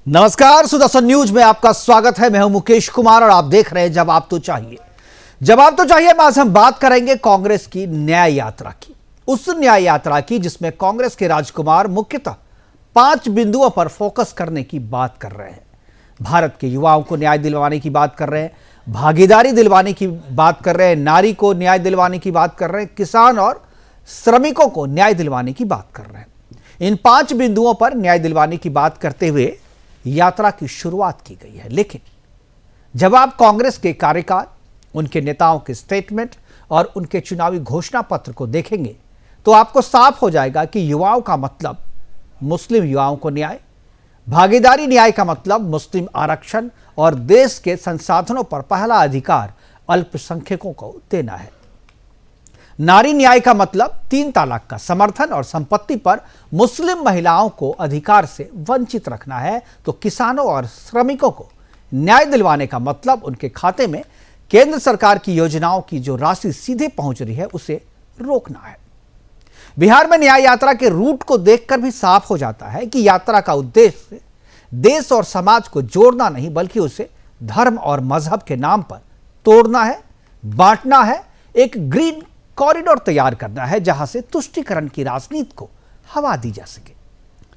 नमस्कार, सुदर्शन न्यूज में आपका स्वागत है। मैं हूं मुकेश कुमार और आप देख रहे हैं जवाब तो चाहिए। जवाब तो चाहिए में आज हम बात करेंगे कांग्रेस की न्याय यात्रा की, उस न्याय यात्रा की जिसमें कांग्रेस के राजकुमार मुख्यतः 5 बिंदुओं पर फोकस करने की बात कर रहे हैं। भारत के युवाओं को न्याय दिलवाने की बात कर रहे हैं, भागीदारी दिलवाने की बात कर रहे हैं, नारी को न्याय दिलवाने की बात कर रहे हैं, किसान और श्रमिकों को न्याय दिलवाने की बात कर रहे हैं। इन 5 बिंदुओं पर न्याय दिलवाने की बात करते हुए यात्रा की शुरुआत की गई है। लेकिन जब आप कांग्रेस के कार्यकाल, उनके नेताओं के स्टेटमेंट और उनके चुनावी घोषणा पत्र को देखेंगे तो आपको साफ हो जाएगा कि युवाओं का मतलब मुस्लिम युवाओं को न्याय, भागीदारी न्याय का मतलब मुस्लिम आरक्षण और देश के संसाधनों पर पहला अधिकार अल्पसंख्यकों को देना है। नारी न्याय का मतलब 3 तलाक का समर्थन और संपत्ति पर मुस्लिम महिलाओं को अधिकार से वंचित रखना है। तो किसानों और श्रमिकों को न्याय दिलवाने का मतलब उनके खाते में केंद्र सरकार की योजनाओं की जो राशि सीधे पहुंच रही है उसे रोकना है। बिहार में न्याय यात्रा के रूट को देखकर भी साफ हो जाता है कि यात्रा का उद्देश्य देश और समाज को जोड़ना नहीं बल्कि उसे धर्म और मजहब के नाम पर तोड़ना है, बांटना है, एक ग्रीन कॉरिडोर तैयार करना है जहां से तुष्टीकरण की राजनीति को हवा दी जा सके।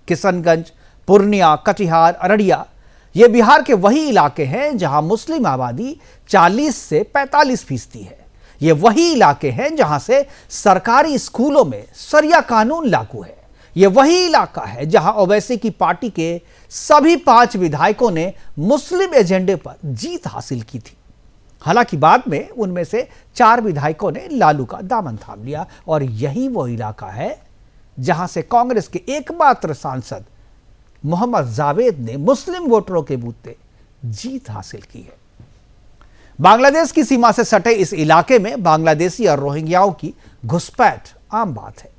किशनगंज, पूर्णिया, कटिहार, अररिया ये बिहार के वही इलाके हैं जहां मुस्लिम आबादी 40 से 45% है। ये वही इलाके हैं जहां से सरकारी स्कूलों में शरिया कानून लागू है। ये वही इलाका है जहां ओवैसी की पार्टी के सभी 5 विधायकों ने मुस्लिम एजेंडे पर जीत हासिल की थी। हालांकि बाद में उनमें से 4 विधायकों ने लालू का दामन थाम लिया और यही वो इलाका है जहां से कांग्रेस के एकमात्र सांसद मोहम्मद जावेद ने मुस्लिम वोटरों के बूते जीत हासिल की है। बांग्लादेश की सीमा से सटे इस इलाके में बांग्लादेशी और रोहिंग्याओं की घुसपैठ आम बात है।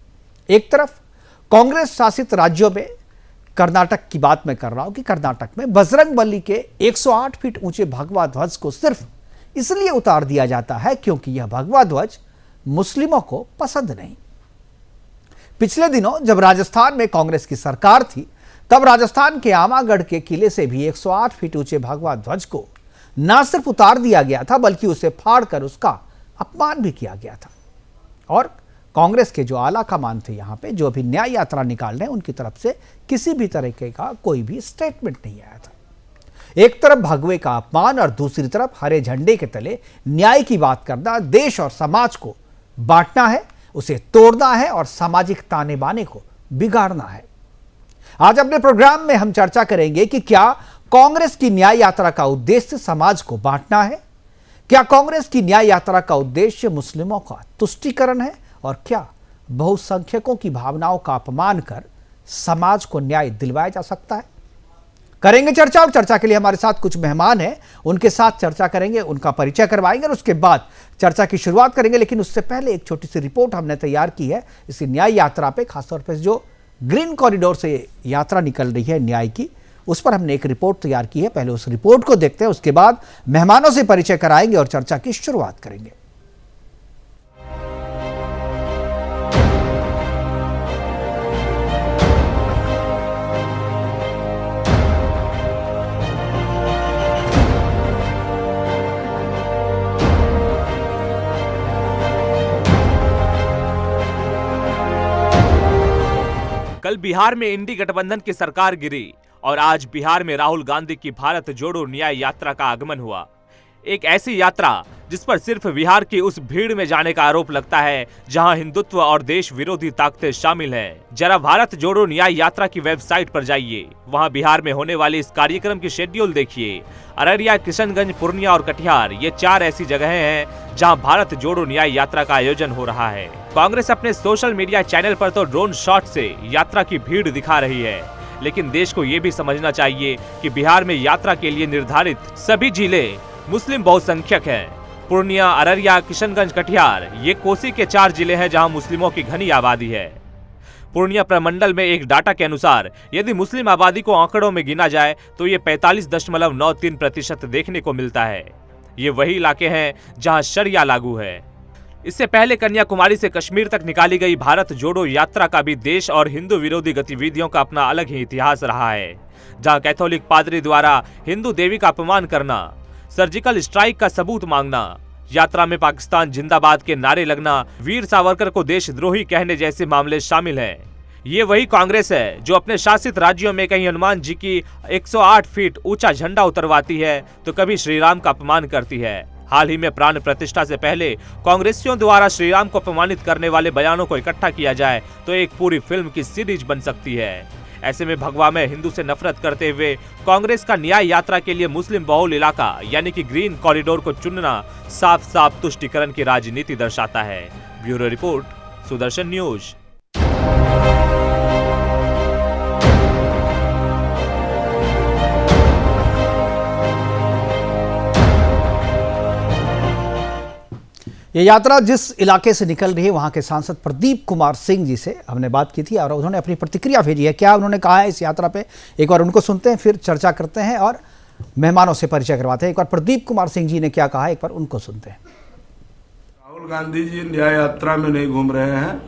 एक तरफ कांग्रेस शासित राज्यों में कर्नाटक की बात मैं कर रहा हूं कि कर्नाटक में बजरंगबली के 108 फीट ऊंचे भगवा ध्वज को सिर्फ इसलिए उतार दिया जाता है क्योंकि यह भगवा ध्वज मुस्लिमों को पसंद नहीं। पिछले दिनों जब राजस्थान में कांग्रेस की सरकार थी तब राजस्थान के आमागढ़ के किले से भी 108 फीट ऊंचे भगवा ध्वज को न सिर्फ उतार दिया गया था बल्कि उसे फाड़कर उसका अपमान भी किया गया था। और कांग्रेस के जो आला कमान थे यहां पे जो अभी न्याय यात्रा निकाल रहे हैं उनकी तरफ से किसी भी तरीके का कोई भी स्टेटमेंट नहीं आया था। एक तरफ भगवे का अपमान और दूसरी तरफ हरे झंडे के तले न्याय की बात करना, देश और समाज को बांटना है, उसे तोड़ना है और सामाजिक ताने बाने को बिगाड़ना है। आज अपने प्रोग्राम में हम चर्चा करेंगे कि क्या कांग्रेस की न्याय यात्रा का उद्देश्य समाज को बांटना है, क्या कांग्रेस की न्याय यात्रा का उद्देश्य मुस्लिमों का तुष्टीकरण है और क्या बहुसंख्यकों की भावनाओं का अपमान कर समाज को न्याय दिलवाया जा सकता है। करेंगे चर्चा और चर्चा के लिए हमारे साथ कुछ मेहमान हैं, उनके साथ चर्चा करेंगे, उनका परिचय करवाएंगे और उसके बाद चर्चा की शुरुआत करेंगे। लेकिन उससे पहले एक छोटी सी रिपोर्ट हमने तैयार की है इस न्याय यात्रा पे, खासतौर पर जो ग्रीन कॉरिडोर से यात्रा निकल रही है न्याय की, उस पर हमने एक रिपोर्ट तैयार की है। पहले उस रिपोर्ट को देखते हैं, उसके बाद मेहमानों से परिचय कराएंगे और चर्चा की शुरुआत करेंगे। कल बिहार में इंडी गठबंधन की सरकार गिरी और आज बिहार में राहुल गांधी की भारत जोड़ो न्याय यात्रा का आगमन हुआ। एक ऐसी यात्रा जिस पर सिर्फ बिहार की उस भीड़ में जाने का आरोप लगता है जहां हिंदुत्व और देश विरोधी ताकतें शामिल हैं। जरा भारत जोड़ो न्याय यात्रा की वेबसाइट पर जाइए, वहां बिहार में होने वाले इस कार्यक्रम की शेड्यूल देखिए। अररिया, किशनगंज, पूर्णिया और कटिहार ये 4 ऐसी जगहें हैं जहां भारत जोड़ो न्याय यात्रा का आयोजन हो रहा है। कांग्रेस अपने सोशल मीडिया चैनल पर तो ड्रोन शॉट से यात्रा की भीड़ दिखा रही है, लेकिन देश को ये भी समझना चाहिए कि बिहार में यात्रा के लिए निर्धारित सभी जिले मुस्लिम बहुसंख्यक हैं। पूर्णिया, अररिया, किशनगंज, कटिहार ये कोसी के 4 जिले हैं जहां मुस्लिमों की घनी आबादी है। पूर्णिया प्रमंडल में एक डाटा के अनुसार यदि मुस्लिम आबादी को आंकड़ों में गिना जाए तो ये 45.93% देखने को मिलता है। ये वही इलाके हैं जहां शरिया लागू है। इससे पहले कन्याकुमारी से कश्मीर तक निकाली गई भारत जोड़ो यात्रा का भी देश और हिंदू विरोधी गतिविधियों का अपना अलग ही इतिहास रहा है, जहां कैथोलिक पादरी द्वारा हिंदू देवी का अपमान करना, सर्जिकल स्ट्राइक का सबूत मांगना, यात्रा में पाकिस्तान जिंदाबाद के नारे लगना, वीर सावरकर को देशद्रोही कहने जैसे मामले शामिल हैं। ये वही कांग्रेस है जो अपने शासित राज्यों में कहीं हनुमान जी की 108 फीट ऊंचा झंडा उतरवाती है तो कभी श्रीराम का अपमान करती है। हाल ही में प्राण प्रतिष्ठा से पहले कांग्रेसियों द्वारा श्रीराम को अपमानित करने वाले बयानों को इकट्ठा किया जाए तो एक पूरी फिल्म की सीरीज बन सकती है। ऐसे में भगवा में हिंदू से नफरत करते हुए कांग्रेस का न्याय यात्रा के लिए मुस्लिम बहुल इलाका यानी कि ग्रीन कॉरिडोर को चुनना साफ साफ तुष्टीकरण की राजनीति दर्शाता है। Bureau report, Sudarshan news. ये यात्रा जिस इलाके से निकल रही है वहां के सांसद प्रदीप कुमार सिंह जी से हमने बात की थी और उन्होंने अपनी प्रतिक्रिया भेजी है। क्या उन्होंने कहा है इस यात्रा पे, एक बार उनको सुनते हैं, फिर चर्चा करते हैं और मेहमानों से परिचय करवाते हैं। एक बार प्रदीप कुमार सिंह जी ने क्या कहा है, एक बार उनको सुनते हैं। राहुल गांधी जी न्याय यात्रा में नहीं घूम रहे हैं,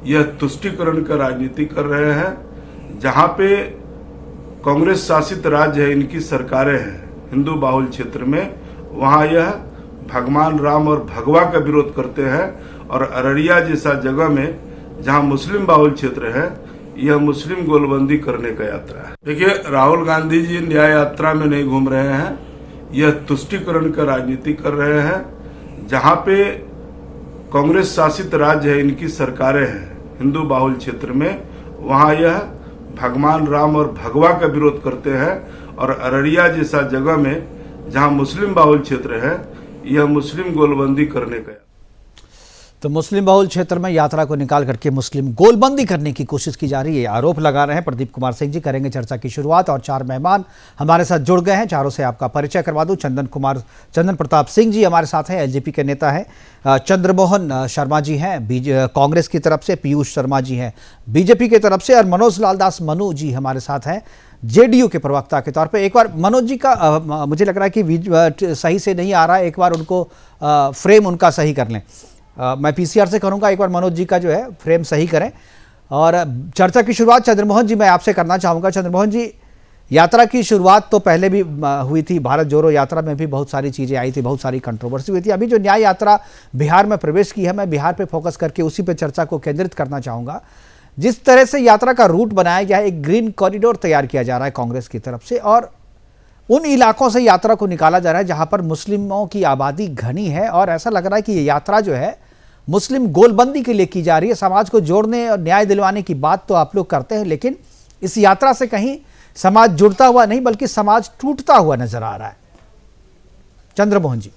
यह तुष्टीकरण का राजनीति कर रहे हैं। जहां पे कांग्रेस शासित राज्य है, इनकी सरकारें हैं हिंदू बाहुल क्षेत्र में, वहां यह भगवान राम और भगवा का विरोध करते हैं। और अररिया जैसा जगह में जहां मुस्लिम बाहुल क्षेत्र है, यह मुस्लिम गोलबंदी करने का यात्रा है। देखिए, राहुल गांधी जी न्याय यात्रा में नहीं घूम रहे हैं, यह तुष्टीकरण का राजनीति कर रहे हैं। जहां पे कांग्रेस शासित राज्य है, इनकी सरकारें हैं हिंदू बाहुल क्षेत्र में, वहां यह भगवान राम और भगवा का विरोध करते हैं। और अररिया जैसा जगह में जहां मुस्लिम बाहुल क्षेत्र है, यह मुस्लिम गोलबंदी करने का। तो मुस्लिम बहुल क्षेत्र में यात्रा को निकाल करके मुस्लिम गोलबंदी करने की कोशिश की जा रही है, आरोप लगा रहे हैं प्रदीप कुमार सिंह जी। करेंगे चर्चा की शुरुआत और चार मेहमान हमारे साथ जुड़ गए हैं, चारों से आपका परिचय करवा दूं। चंदन प्रताप सिंह जी हमारे साथ हैं, एलजेपी के नेता हैं। चंद्रमोहन शर्मा जी हैं कांग्रेस की तरफ से, पीयूष शर्मा जी हैं बीजेपी की तरफ से, और मनोज लाल दास मनु जी हमारे साथ हैं जेडीयू के प्रवक्ता के तौर पे। एक बार मनोज जी का मुझे लग रहा है कि सही से नहीं आ रहा है, एक बार उनको फ्रेम उनका सही कर लें। मैं पीसीआर से करूंगा, एक बार मनोज जी का जो है फ्रेम सही करें। और चर्चा की शुरुआत चंद्रमोहन जी मैं आपसे करना चाहूँगा। चंद्रमोहन जी, यात्रा की शुरुआत तो पहले भी हुई थी, भारत जोड़ो यात्रा में भी बहुत सारी चीज़ें आई थी, बहुत सारी कंट्रोवर्सी हुई थी। अभी जो न्याय यात्रा बिहार में प्रवेश की है, मैं बिहार पे फोकस करके उसी पे चर्चा को केंद्रित करना चाहूँगा। जिस तरह से यात्रा का रूट बनाया गया है, एक ग्रीन कॉरिडोर तैयार किया जा रहा है कांग्रेस की तरफ से, और उन इलाकों से यात्रा को निकाला जा रहा है जहां पर मुस्लिमों की आबादी घनी है, और ऐसा लग रहा है कि ये यात्रा जो है मुस्लिम गोलबंदी के लिए की जा रही है। समाज को जोड़ने और न्याय दिलवाने की बात तो आप लोग करते हैं, लेकिन इस यात्रा से कहीं समाज जुड़ता हुआ नहीं बल्कि समाज टूटता हुआ नजर आ रहा है। चंद्रमोहन जी।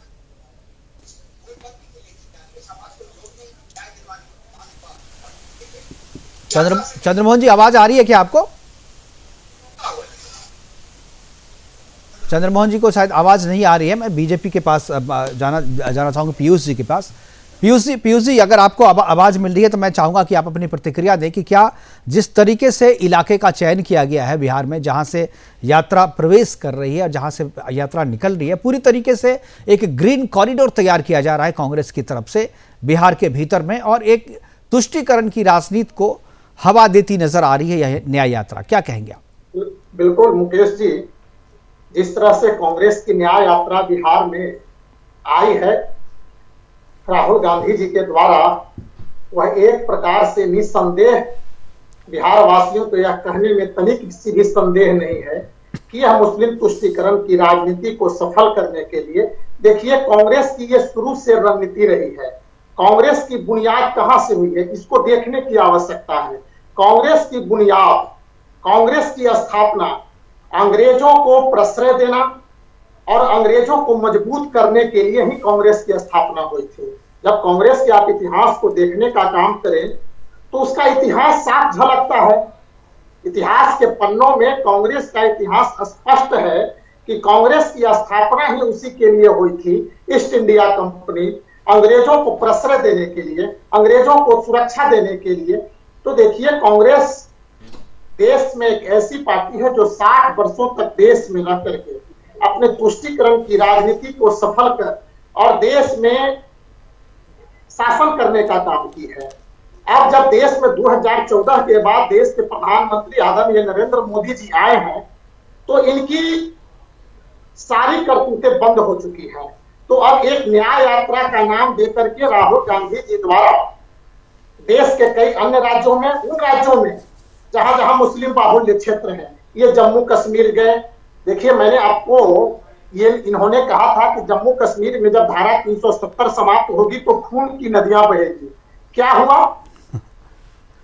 चंद्रमोहन जी, आवाज आ रही है क्या आपको? चंद्रमोहन जी को शायद आवाज नहीं आ रही है। मैं बीजेपी के पास जाना चाहूंगा, पीयूष जी के पास। पीयूष जी, अगर आपको आवाज मिल रही है तो मैं चाहूंगा कि आप अपनी प्रतिक्रिया दें कि क्या जिस तरीके से इलाके का चयन किया गया है बिहार में, जहां से यात्रा प्रवेश कर रही है और जहां से यात्रा निकल रही है, पूरी तरीके से एक ग्रीन कॉरिडोर तैयार किया जा रहा है कांग्रेस की तरफ से बिहार के भीतर में, और एक तुष्टीकरण की राजनीति को हवा देती नजर आ रही है यह न्याय यात्रा, क्या कहेंगे आप? बिल्कुल मुकेश जी, जिस तरह से कांग्रेस की न्याय यात्रा बिहार में आई है राहुल गांधी जी के द्वारा, वह एक प्रकार से निसंदेह बिहार वासियों को यह कहने में तनिक भी संदेह नहीं है कि यह मुस्लिम तुष्टीकरण की राजनीति को सफल करने के लिए, देखिए कांग्रेस की यह शुरू से रणनीति रही है। कांग्रेस की बुनियाद कहां से हुई है, इसको देखने की आवश्यकता है। कांग्रेस की बुनियाद, कांग्रेस की स्थापना अंग्रेजों को प्रश्रय देना और अंग्रेजों को मजबूत करने के लिए ही कांग्रेस की स्थापना हुई थी। जब कांग्रेस के आप इतिहास को देखने का काम करें तो उसका इतिहास साफ झलकता है। इतिहास के पन्नों में कांग्रेस का इतिहास स्पष्ट है कि कांग्रेस की स्थापना ही उसी के लिए हुई थी। ईस्ट इंडिया कंपनी, अंग्रेजों को प्रश्रय देने के लिए, अंग्रेजों को सुरक्षा देने के लिए। तो देखिए, कांग्रेस देश में एक ऐसी पार्टी है जो 60 वर्षों तक देश में रह करके अपने तुष्टीकरण की राजनीति को सफल कर और देश में शासन करने का काम की है। अब जब देश में 2014 के बाद देश के प्रधानमंत्री आदरणीय नरेंद्र मोदी जी आए हैं, तो इनकी सारी करतूतें बंद हो चुकी हैं। तो अब एक न्याय यात्रा का नाम देकर के राहुल गांधी जी द्वारा देश के कई अन्य राज्यों में, उन राज्यों में जहां जहां मुस्लिम बाहुल्य क्षेत्र है, ये जम्मू कश्मीर गए। देखिए, मैंने आपको ये इन्होंने कहा था कि जम्मू कश्मीर में जब धारा 370 समाप्त होगी तो खून की नदियां बहेगी। क्या हुआ?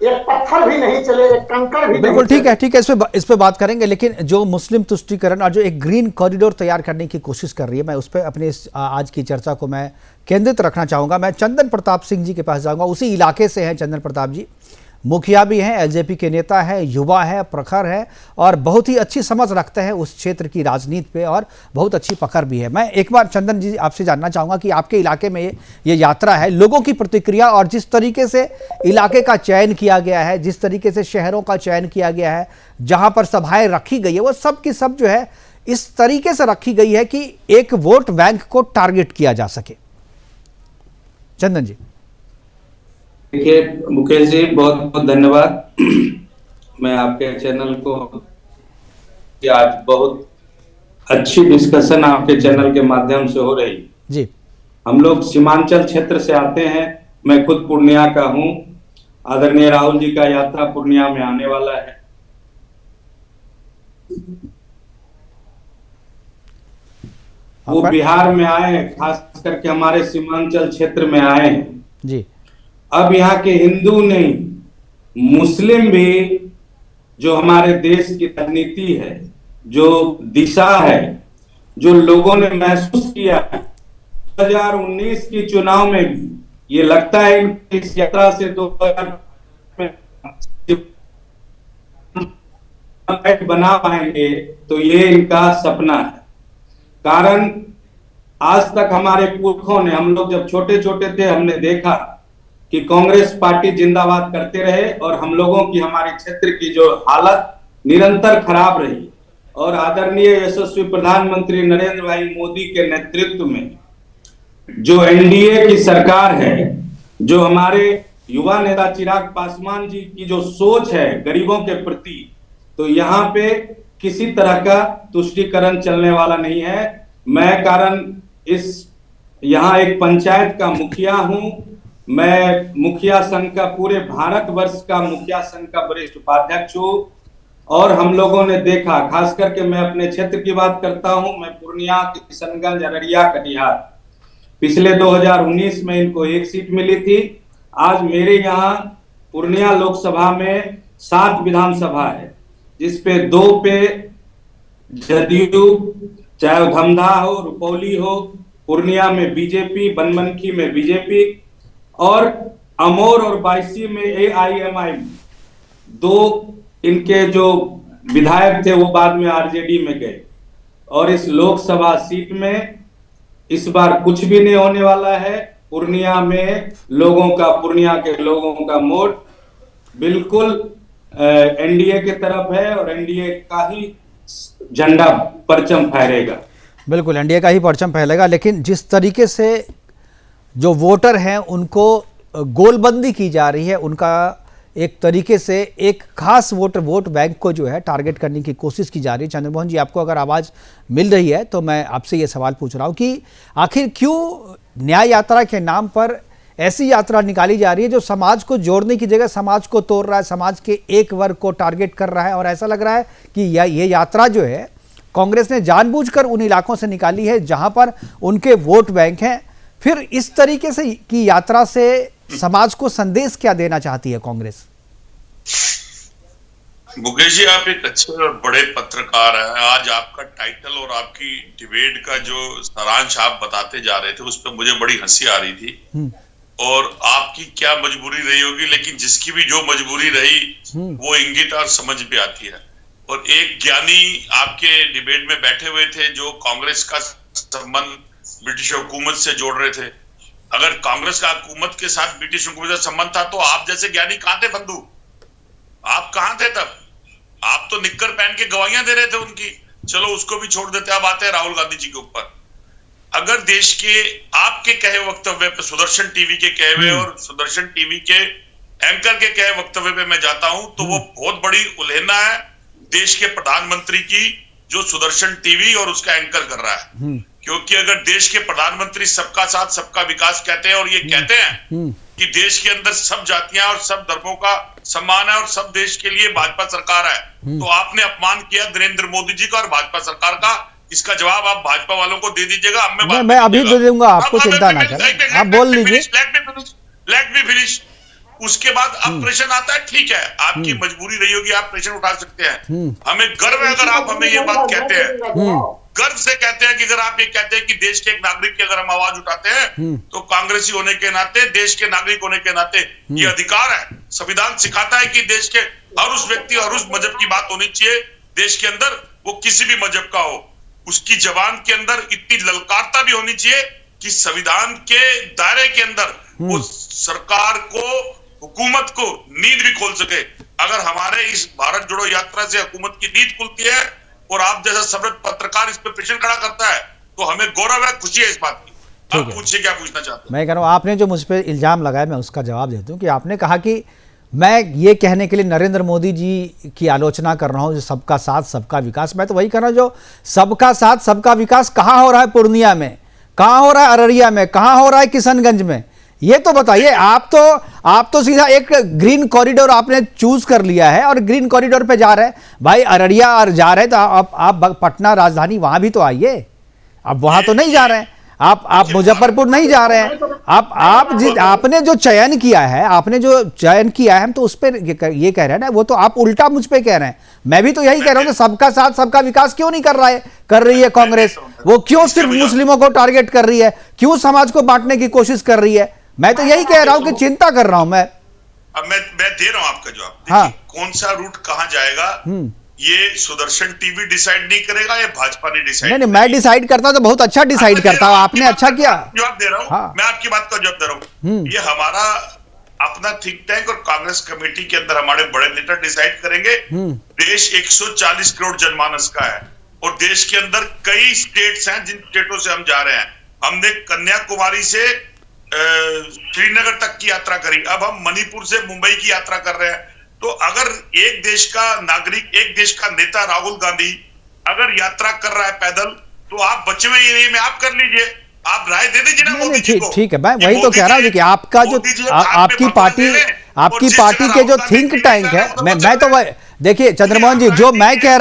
एक पत्थर भी नहीं चले, एक कंकड़ भी बिल्कुल नहीं चले। ठीक है, इस पे बात करेंगे। लेकिन जो मुस्लिम तुष्टीकरण और जो एक ग्रीन कॉरिडोर तैयार करने की कोशिश कर रही है, मैं उस पर अपने आज की चर्चा को मैं केंद्रित रखना चाहूंगा। मैं चंदन प्रताप सिंह जी के पास जाऊंगा, उसी इलाके से हैं चंदन प्रताप जी, मुखिया भी हैं, एलजेपी के नेता हैं, युवा है, प्रखर है और बहुत ही अच्छी समझ रखते हैं उस क्षेत्र की राजनीति पे और बहुत अच्छी पकड़ भी है। मैं एक बार चंदन जी आपसे जानना चाहूँगा कि आपके इलाके में ये यात्रा है, लोगों की प्रतिक्रिया और जिस तरीके से इलाके का चयन किया गया है, जिस तरीके से शहरों का चयन किया गया है, जहाँ पर सभाएँ रखी गई है, वो सब की सब जो है इस तरीके से रखी गई है कि एक वोट बैंक को टारगेट किया जा सके। चंदन जी। देखिए मुकेश जी, बहुत बहुत धन्यवाद। मैं आपके चैनल को, आज बहुत अच्छी डिस्कशन आपके चैनल के माध्यम से हो रही जी। हम लोग सीमांचल क्षेत्र से आते हैं, मैं खुद पूर्णिया का हूं। आदरणीय राहुल जी का यात्रा पूर्णिया में आने वाला है। वो बिहार में आए हैं, खास करके हमारे सीमांचल क्षेत्र में आए हैं जी। अब यहाँ के हिंदू नहीं, मुस्लिम भी, जो हमारे देश की राजनीति है, जो दिशा है, जो लोगों ने महसूस किया 2019 की चुनाव में भी, ये लगता है इस यात्रा से 2000 बना पाएंगे, तो ये इनका सपना है। कारण आज तक हमारे पुरखों ने, हम लोग जब छोटे छोटे थे, हमने देखा कि कांग्रेस पार्टी जिंदाबाद करते रहे और हम लोगों की, हमारे क्षेत्र की जो हालत निरंतर खराब रही। और आदरणीय यशस्वी प्रधानमंत्री नरेंद्र भाई मोदी के नेतृत्व में जो एनडीए की सरकार है, जो हमारे युवा नेता चिराग पासवान जी की जो सोच है गरीबों के प्रति, तो यहाँ पे किसी तरह का तुष्टीकरण चलने वाला नहीं है। मैं कारण यहाँ एक पंचायत का मुखिया हूं, मैं मुखिया संघ का, पूरे भारतवर्ष का मुखिया संघ का वरिष्ठ उपाध्यक्ष हूं। और हम लोगों ने देखा, खास करके मैं अपने क्षेत्र की बात करता हूं, मैं पूर्णिया, किशनगंज, अररिया, कटिहार, पिछले 2019 में इनको 1 सीट मिली थी। आज मेरे यहाँ पूर्णिया लोकसभा में 7 विधानसभा है, जिसपे 2 पे जदयू, चाहे धमधा हो, रुपौली हो, पूर्णिया में बीजेपी, बनमनखी में बीजेपी और अमोर और बायसी में AIMI। 2 इनके जो विधायक थे वो बाद में आरजेडी में गए। और इस लोकसभा सीट में इस बार कुछ भी नहीं होने वाला है। पूर्णिया में लोगों का, पूर्णिया के लोगों का वोट बिल्कुल एनडीए के तरफ है और एनडीए का ही झंडा, परचम फहरेगा। बिल्कुल एनडीए का ही परचम फहरेगा। लेकिन जिस तरीके से जो वोटर हैं उनको गोलबंदी की जा रही है, उनका एक तरीके से एक खास वोट बैंक को जो है टारगेट करने की कोशिश की जा रही है। चंद्रमोहन जी, आपको अगर आवाज़ मिल रही है तो मैं आपसे ये सवाल पूछ रहा हूँ कि आखिर क्यों न्याय यात्रा के नाम पर ऐसी यात्रा निकाली जा रही है जो समाज को जोड़ने की जगह समाज को तोड़ रहा है, समाज के एक वर्ग को टारगेट कर रहा है। और ऐसा लग रहा है कि ये यात्रा जो है कांग्रेस ने जानबूझकर उन इलाकों से निकाली है जहां पर उनके वोट बैंक हैं। फिर इस तरीके से की यात्रा से समाज को संदेश क्या देना चाहती है कांग्रेस? मुकेश जी, आप एक अच्छे और बड़े पत्रकार हैं। आज आपका टाइटल और आपकी डिबेट का जो सारांश आप बताते जा रहे थे, उस पर मुझे बड़ी हंसी आ रही थी। और आपकी क्या मजबूरी रही होगी, लेकिन जिसकी भी जो मजबूरी रही वो इंगित और समझ भी आती है। और एक ज्ञानी आपके डिबेट में बैठे हुए थे जो कांग्रेस का संबंध ब्रिटिश हुकूमत से जोड़ रहे थे। अगर कांग्रेस का हुकूमत के साथ ब्रिटिश हुकूमत का संबंध था तो आप जैसे ज्ञानी कहां थे बंधु? आप कहां थे तब? आप तो निक्कर पहन के गवाहियां दे रहे थे उनकी। चलो उसको भी छोड़ देते, अब आते हैं राहुल गांधी जी के ऊपर। अगर देश के आपके कहे वक्तव्य पे, सुदर्शन टीवी के कहे हुए और सुदर्शन टीवी के एंकर के कहे वक्तव्य पे मैं जाता हूं, तो वो बहुत बड़ी उल्लंघना है देश के प्रधानमंत्री की, जो सुदर्शन टीवी और उसका एंकर कर रहा है। क्योंकि अगर देश के प्रधानमंत्री सबका साथ सबका विकास कहते हैं और ये कहते हैं कि देश के अंदर सब जातियां और सब धर्मों का सम्मान है और सब देश के लिए भाजपा सरकार है, तो आपने अपमान किया नरेंद्र मोदी जी का और भाजपा सरकार का। इसका जवाब आप भाजपा वालों को दे दीजिएगा। मैं अभी दे दूंगा, आपको चिंता ना करें, आप बोल लीजिए। Let me finish. उसके बाद अब प्रश्न आता है, ठीक है आपकी मजबूरी रही होगी, आप प्रश्न उठा सकते हैं। हमें गर्व है अगर आप हमें ये बात कहते हैं, गर्व से कहते हैं कि अगर आप ये कहते हैं कि देश के एक नागरिक की अगर हम आवाज उठाते हैं तो कांग्रेसी होने के नाते, देश के नागरिक होने के नाते ये अधिकार है। संविधान सिखाता है कि देश के हर उस व्यक्ति, हर उस मजहब की बात होनी चाहिए देश के अंदर, वो किसी भी मजहब का हो। उसकी जबान के अंदर इतनी ललकारता भी होनी चाहिए कि संविधान के दायरे के अंदर वो सरकार को, हुकूमत को नींद भी खोल सके। अगर हमारे इस भारत जोड़ो यात्रा से हुकूमत की नींद खुलती है और आप जैसा समृद्ध पत्रकार इस पे प्रश्न खड़ा करता है, तो हमें गौरव है, खुशी है इस बात की। अब पूछिए क्या पूछना चाहते हैं। मैं कह रहा हूं, आपने जो मुझ पे इल्जाम लगाया मैं उसका जवाब देता हूं कि आपने कहा कि मैं ये कहने के लिए नरेंद्र मोदी जी की आलोचना कर रहा हूं, जो सबका साथ सबका विकास। मैं तो वही कह रहा हूं, जो सबका साथ सबका विकास कहाँ हो रहा है? पूर्णिया में कहाँ हो रहा है? अररिया में कहाँ हो रहा है? किशनगंज में? ये तो बताइए। आप तो सीधा एक ग्रीन कॉरिडोर आपने चूज कर लिया है और ग्रीन कॉरिडोर पे जा रहे हैं। भाई अररिया और जा रहे हैं तो आप पटना राजधानी वहां भी तो आइए। आप वहां तो नहीं जा रहे हैं, आप मुजफ्फरपुर नहीं जा रहे हैं। आपने जो चयन किया है, हम तो उस पर ये कह रहे हैं ना, वो तो आप उल्टा मुझ पे कह रहे हैं। मैं भी तो यही कह रहा हूं कि सबका साथ सबका विकास क्यों नहीं कर रही है कांग्रेस? वो क्यों सिर्फ मुस्लिमों को टारगेट कर रही है? क्यों समाज को बांटने की कोशिश कर रही है? मैं तो यही कह रहा हूं कि चिंता कर रहा हूं मैं। अब मैं दे रहा हूं आपका जवाब। हाँ, कौन सा रूट कहां जाएगा ये सुदर्शन टीवी डिसाइड नहीं करेगा, ये भाजपा ने डिसाइड। नहीं, मैं डिसाइड करता तो बहुत अच्छा डिसाइड करता हूं। आपने अच्छा किया। जवाब दे रहा हूं। हाँ। मैं आपकी बात का जवाब दे रहा हूं। ये हमारा अपना थिंक टैंक और कांग्रेस कमेटी के अंदर हमारे बड़े नेता डिसाइड करेंगे। देश 140 करोड़ जनमानस का है और देश के अंदर कई स्टेट्स हैं जिन स्टेटों से हम जा रहे हैं। हमने कन्याकुमारी से श्रीनगर तक की यात्रा करी, अब हम मणिपुर से मुंबई की यात्रा कर रहे हैं। तो अगर एक देश का नागरिक, एक देश का नेता राहुल गांधी अगर यात्रा कर रहा है पैदल, तो आप बचे हुए एरिया में आप कर लीजिए, आप राय दे दीजिए ना मोदी जी को। ठीक है, मैं वही तो कह रहा हूं कि आपका जो आपकी पार्टी के जो थिंक टैंक है, मैं तो वही, देखिए चंद्रमोहन जी, जो मैं कह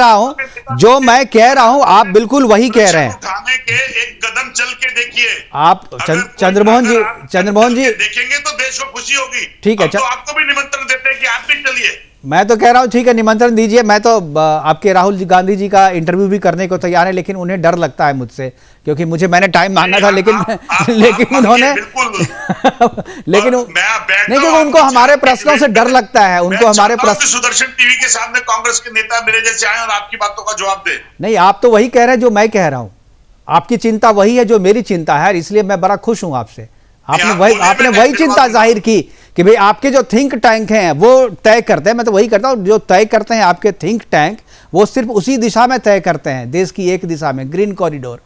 रहा हूं आप बिल्कुल वही कह रहे हैं। उठाने के एक कदम चल के देखिए आप। चंद्रमोहन जी देखेंगे तो देश को खुशी होगी। ठीक है, तो आपको भी निमंत्रण देते हैं कि आप भी चलिए। मैं तो कह रहा हूं ठीक है, निमंत्रण दीजिए। मैं तो आपके राहुल गांधी जी का इंटरव्यू भी करने को तैयार है, लेकिन उन्हें डर लगता है मुझसे, क्योंकि मैंने टाइम मांगा था, लेकिन उन्होंने लेकिन नहीं, क्योंकि उनको हमारे प्रश्नों से डर लगता है। उनको हमारे प्रश्न। सुदर्शन टीवी के सामने कांग्रेस के नेता मेरे जैसे आए और आपकी बातों का जवाब दे। नहीं, आप तो वही कह रहे हैं जो मैं कह रहा हूं। आपकी चिंता वही है जो मेरी चिंता है, इसलिए मैं बड़ा खुश हूं आपसे। आपने वही चिंता जाहिर की कि भाई आपके जो थिंक टैंक हैं वो तय करते हैं। मैं तो वही करता हूं, जो तय करते हैं आपके थिंक टैंक, वो सिर्फ उसी दिशा में तय करते हैं, देश की एक दिशा में, ग्रीन कॉरिडोर,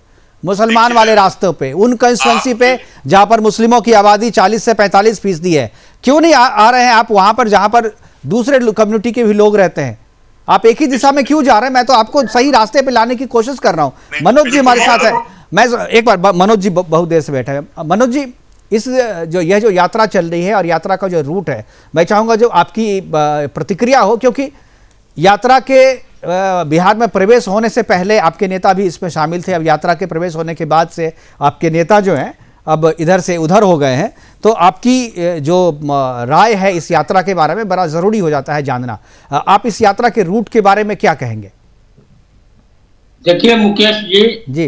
मुसलमान वाले रास्तों पे, उन कंस्टिट्यूएंसी पे जहां पर मुस्लिमों की आबादी 40 से 45% है। क्यों नहीं आ रहे हैं आप वहां पर जहां पर दूसरे कम्युनिटी के भी लोग रहते हैं? आप एक ही दिशा में क्यों जा रहे हैं? मैं तो आपको सही रास्ते पे लाने की कोशिश कर रहा हूं। मनोज जी हमारे साथ है। मैं एक बार, मनोज जी बहुत देर से बैठे हैं। मनोज जी, यह जो यात्रा चल रही है और यात्रा का जो रूट है, मैं चाहूंगा जो आपकी प्रतिक्रिया हो, क्योंकि यात्रा के बिहार में प्रवेश होने से पहले आपके नेता भी इसमें शामिल थे। अब यात्रा के प्रवेश होने के बाद से आपके नेता जो हैं अब इधर से उधर हो गए हैं। तो आपकी जो राय है इस यात्रा के बारे में बड़ा जरूरी हो जाता है जानना। आप इस यात्रा के रूट के बारे में क्या कहेंगे? देखिए मुकेश जी,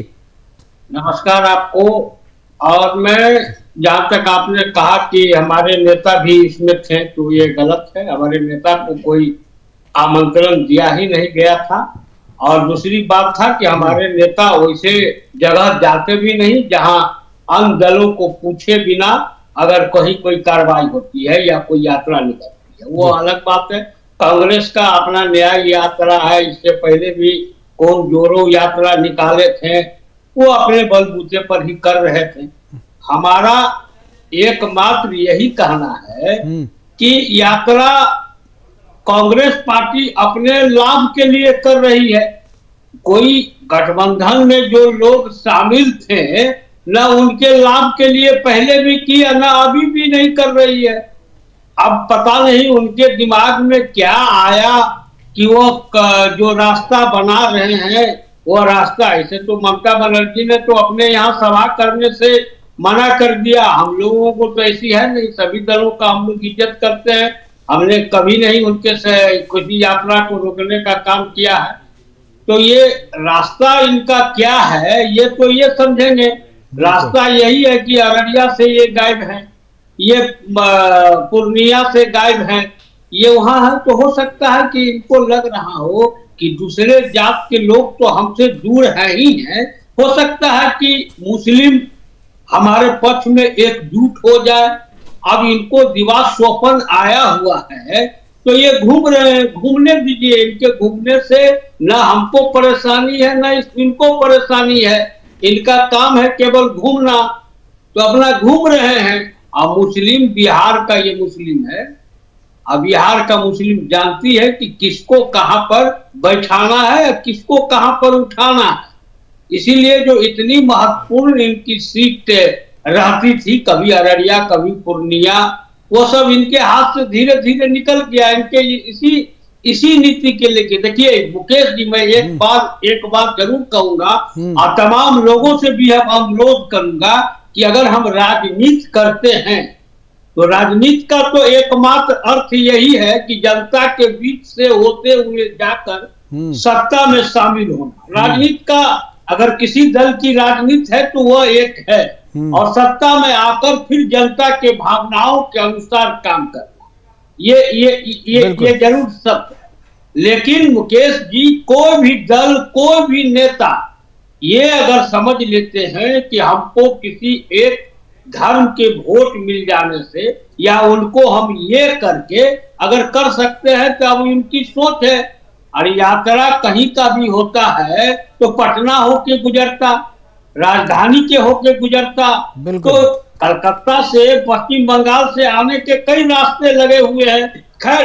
नमस्कार आपको। और मैं, जहां तक आपने कहा कि हमारे नेता भी इसमें थे, तो ये गलत है। हमारे नेता को कोई आमंत्रण दिया ही नहीं गया था। और दूसरी बात था कि हमारे नेता वैसे जगह जाते भी नहीं जहां अन्य दलों को पूछे बिना अगर कहीं कोई कार्रवाई होती है या कोई यात्रा निकलती है, वो अलग बात है। कांग्रेस का अपना न्याय यात्रा है, इससे पहले भी कौन जोड़ो यात्रा निकाले थे, वो अपने बलबूते पर ही कर रहे थे। हमारा एकमात्र यही कहना है कि यात्रा कांग्रेस पार्टी अपने लाभ के लिए कर रही है। कोई गठबंधन में जो लोग शामिल थे न उनके लाभ के लिए पहले भी किया, न अभी भी नहीं कर रही है। अब पता नहीं उनके दिमाग में क्या आया कि वो जो रास्ता बना रहे हैं वो रास्ता, ऐसे तो ममता बनर्जी ने तो अपने यहाँ सभा करने से मना कर दिया। हम लोगों को तो ऐसी है नहीं, सभी दलों का हम लोग इज्जत करते हैं, हमने कभी नहीं उनके से किसी यात्रा को रोकने का काम किया है। तो ये रास्ता इनका क्या है ये तो ये समझेंगे। रास्ता यही है कि अररिया से ये गायब है, ये पूर्णिया से गायब है, ये वहां है। तो हो सकता है कि इनको लग रहा हो कि दूसरे जात के लोग तो हमसे दूर है ही हैं। हो सकता है कि मुस्लिम हमारे पक्ष में एकजुट हो जाए। अब इनको दिवा स्वप्न आया हुआ है तो ये घूम रहे हैं, घूमने दीजिए। इनके घूमने से न हमको परेशानी है न इनको परेशानी है। इनका काम है केवल घूमना, तो अपना घूम रहे हैं। अब मुस्लिम बिहार का ये मुस्लिम है, अब बिहार का मुस्लिम जानती है कि किसको कहां पर बैठाना है, किसको कहां पर उठाना है। इसीलिए जो इतनी महत्वपूर्ण इनकी सीट रहती थी, कभी अररिया कभी पूर्णिया, वो सब इनके हाथ से धीरे धीरे निकल गया। इनके इसी नीति के लेके देखिए मुकेश जी, मैं एक बात जरूर कहूंगा और तमाम लोगों से भी हम अनुरोध करूंगा कि अगर हम राजनीति करते हैं तो राजनीति का तो एकमात्र अर्थ यही है कि जनता के बीच से होते हुए जाकर सत्ता में शामिल होना। राजनीति का अगर किसी दल की राजनीति है तो वह एक है, और सत्ता में आकर फिर जनता के भावनाओं के अनुसार काम करना, ये जरूर सत्य है। लेकिन मुकेश जी, कोई भी दल, कोई भी नेता ये अगर समझ लेते हैं कि हमको किसी एक धर्म के वोट मिल जाने से या उनको हम ये करके अगर कर सकते हैं तो अब उनकी सोच है। और यात्रा कहीं का भी होता है तो पटना होके गुजरता, राजधानी के होके गुजरता, तो कलकत्ता से पश्चिम बंगाल से आने के कई रास्ते लगे हुए हैं। खैर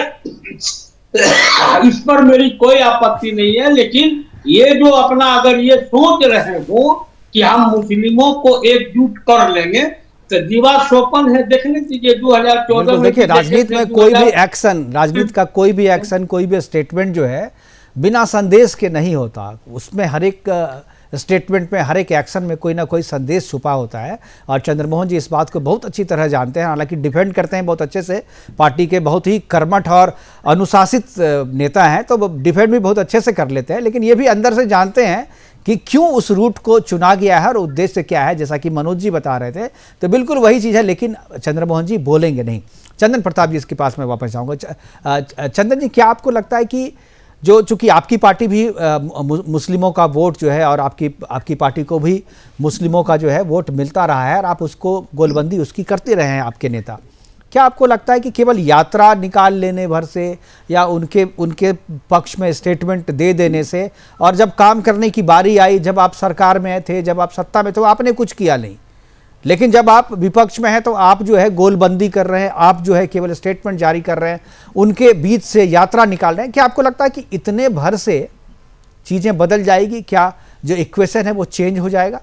इस पर मेरी कोई आपत्ति नहीं है, लेकिन ये जो अपना अगर ये सोच रहे हो कि हम मुस्लिमों को एकजुट कर लेंगे तो दीवा स्वप्न है। देखने दीजिए 2014 में, देखिए राजनीति में कोई भी एक्शन, राजनीति का कोई भी एक्शन, कोई भी स्टेटमेंट जो है बिना संदेश के नहीं होता। उसमें हर एक स्टेटमेंट में, हर एक एक्शन में कोई ना कोई संदेश छुपा होता है। और चंद्रमोहन जी इस बात को बहुत अच्छी तरह जानते हैं, हालांकि डिफेंड करते हैं बहुत अच्छे से। पार्टी के बहुत ही कर्मठ और अनुशासित नेता हैं तो डिफेंड भी बहुत अच्छे से कर लेते हैं, लेकिन ये भी अंदर से जानते हैं कि क्यों उस रूट को चुना गया है और उद्देश्य क्या है। जैसा कि मनोज जी बता रहे थे तो बिल्कुल वही चीज़ है, लेकिन चंद्रमोहन जी बोलेंगे नहीं। चंदन प्रताप जी इसके पास मैं वापस जाऊँगा। चंदन जी, क्या आपको लगता है कि जो चूंकि आपकी पार्टी भी मुस्लिमों का वोट जो है और आपकी पार्टी को भी मुस्लिमों का जो है वोट मिलता रहा है और आप उसको गोलबंदी उसकी करते रहे हैं आपके नेता, क्या आपको लगता है कि केवल यात्रा निकाल लेने भर से या उनके पक्ष में स्टेटमेंट दे देने से और जब काम करने की बारी आई, जब आप सरकार में थे, जब आप सत्ता में थे, आपने कुछ किया नहीं, लेकिन जब आप विपक्ष में हैं तो आप जो है गोलबंदी कर रहे हैं, आप जो है केवल स्टेटमेंट जारी कर रहे हैं, उनके बीच से यात्रा निकाल रहे हैं। क्या आपको लगता है कि इतने भर से चीजें बदल जाएगी? क्या जो इक्वेशन है वो चेंज हो जाएगा?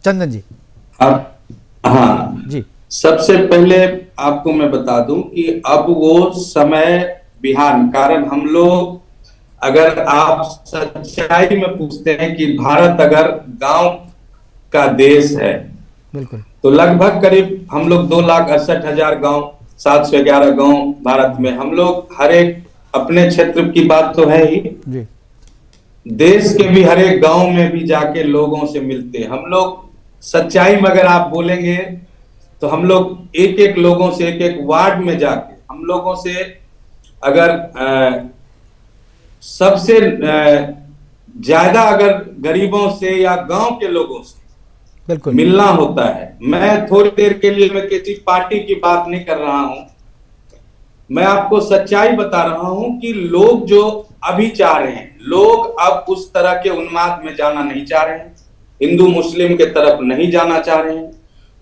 चंदन जी। हाँ जी, सबसे पहले आपको मैं बता दूं कि अब वो समय बिहार में, कारण हम लोग, अगर आप सच्चाई में पूछते हैं कि भारत अगर गांव का देश है बिल्कुल, तो लगभग करीब हम लोग 2,68,000 गांव, 711 गांव भारत में, हम लोग हर एक अपने क्षेत्र की बात तो है ही जी, देश के भी हर एक गांव में भी जाके लोगों से मिलते हैं हम लोग। सच्चाई में अगर आप बोलेंगे तो हम लोग एक एक लोगों से, एक एक वार्ड में जाके हम लोगों से अगर सबसे ज्यादा अगर गरीबों से या गांव के लोगों से बिल्कुल मिलना होता है। मैं थोड़ी देर के लिए मैं किसी पार्टी की बात नहीं कर रहा हूं, मैं आपको सच्चाई बता रहा हूं कि लोग जो अभी चाह रहे हैं, लोग अब उस तरह के उन्माद में जाना नहीं चाह रहे हैं, हिंदू मुस्लिम के तरफ नहीं जाना चाह रहे हैं।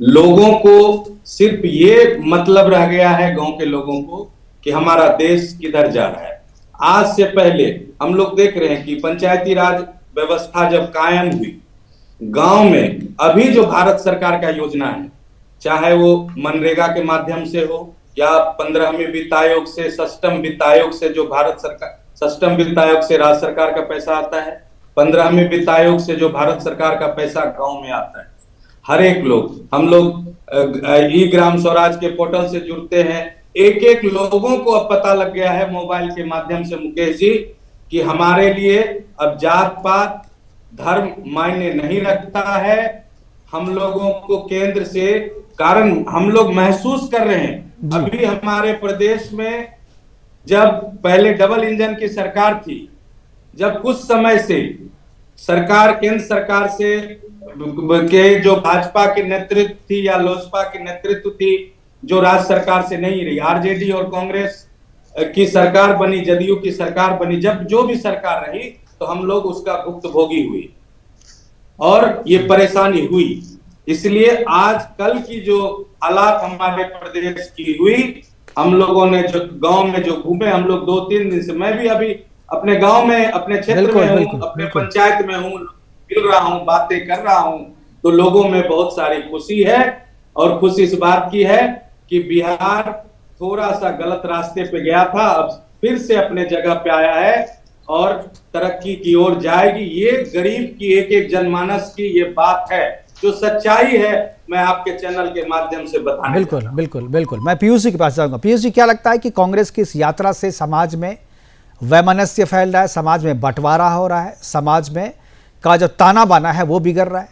लोगों को सिर्फ ये मतलब रह गया है, गांव के लोगों को, कि हमारा देश किधर जा रहा है। आज से पहले हम लोग देख रहे हैं कि पंचायती राज व्यवस्था जब कायम हुई, गांव में अभी जो भारत सरकार का योजना है, चाहे वो मनरेगा के माध्यम से हो या 15वीं वित्त आयोग से, सष्टम वित्त आयोग से, जो भारत सरकार, सष्टम वित्त आयोग से राज्य सरकार का पैसा आता है, 15वीं वित्त आयोग से जो भारत सरकार का पैसा गांव में आता है, हर एक लोग, हम लोग ई ग्राम स्वराज के पोर्टल से जुड़ते हैं, एक एक लोगों को अब पता लग गया है मोबाइल के माध्यम से, मुकेश जी, कि हमारे लिए अब जात पात धर्म मायने नहीं रखता है। हम लोगों को केंद्र से, कारण हम लोग महसूस कर रहे हैं, अभी हमारे प्रदेश में जब पहले डबल इंजन की सरकार थी, जब कुछ समय से सरकार, केंद्र सरकार से के जो भाजपा की नेतृत्व थी या लोजपा की नेतृत्व थी, जो राज्य सरकार से नहीं रही, आरजेडी और कांग्रेस की सरकार बनी, जदयू की सरकार बनी, जब जो भी सरकार रही तो हम लोग उसका भुक्तभोगी हुए और ये परेशानी हुई। इसलिए आज कल की जो हालात हमारे प्रदेश की हुई, हम लोगों ने जो गांव में जो घूमे, हम लोग 2-3 दिन से, मैं भी अभी अपने गांव में, अपने क्षेत्र में हूँ, अपने पंचायत में हूँ, मिल रहा हूँ, बातें कर रहा हूँ, तो लोगों में बहुत सारी खुशी है। और खुशी इस बात की है कि बिहार थोड़ा सा गलत रास्ते पे गया था, अब फिर से अपने जगह पे आया है और तरक्की की ओर जाएगी। ये गरीब की एक एक जनमानस की ये बात है, जो सच्चाई है, मैं आपके चैनल के माध्यम से बताने। बिल्कुल बिल्कुल बिल्कुल। मैं पीयूष जी के पास जाऊंगा। पीयूष जी, क्या लगता है कि कांग्रेस की इस यात्रा से समाज में वैमनस्य फैल रहा है, समाज में बंटवारा हो रहा है, समाज में का जो ताना बाना है वो बिगड़ रहा है?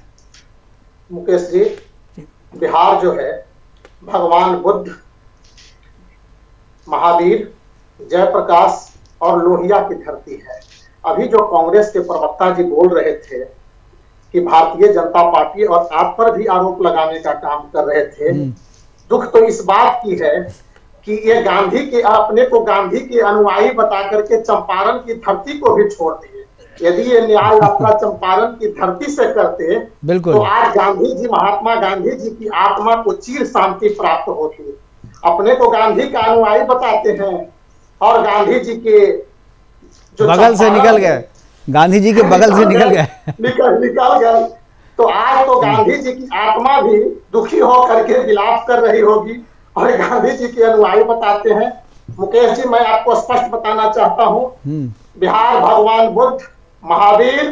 मुकेश जी, बिहार जो है भगवान बुद्ध, महावीर, जयप्रकाश और लोहिया की धरती है। अभी जो कांग्रेस के प्रवक्ता जी बोल रहे थे कि भारतीय जनता पार्टी, और आप पर भी आरोप लगाने का काम कर रहे थे, दुख तो इस बात की है कि ये गांधी के, अपने को गांधी के अनुयायी बता करके चंपारण की धरती को भी छोड़ दिए। यदि ये न्याय यात्रा चंपारण की धरती से करते तो आज गांधी जी, महात्मा गांधी जी की आत्मा को चिर शांति प्राप्त होती। अपने को गांधी का अनुयायी बताते हैं और गांधी जी के जो बगल से निकल गए, गांधी जी के बगल से निकल गए, निकल गए, तो आज तो गांधी जी की आत्मा भी दुखी हो करके विलाप कर रही होगी और गांधी जी के अनुयायी बताते हैं। मुकेश जी, मैं आपको स्पष्ट बताना चाहता हूँ, बिहार भगवान बुद्ध, महावीर,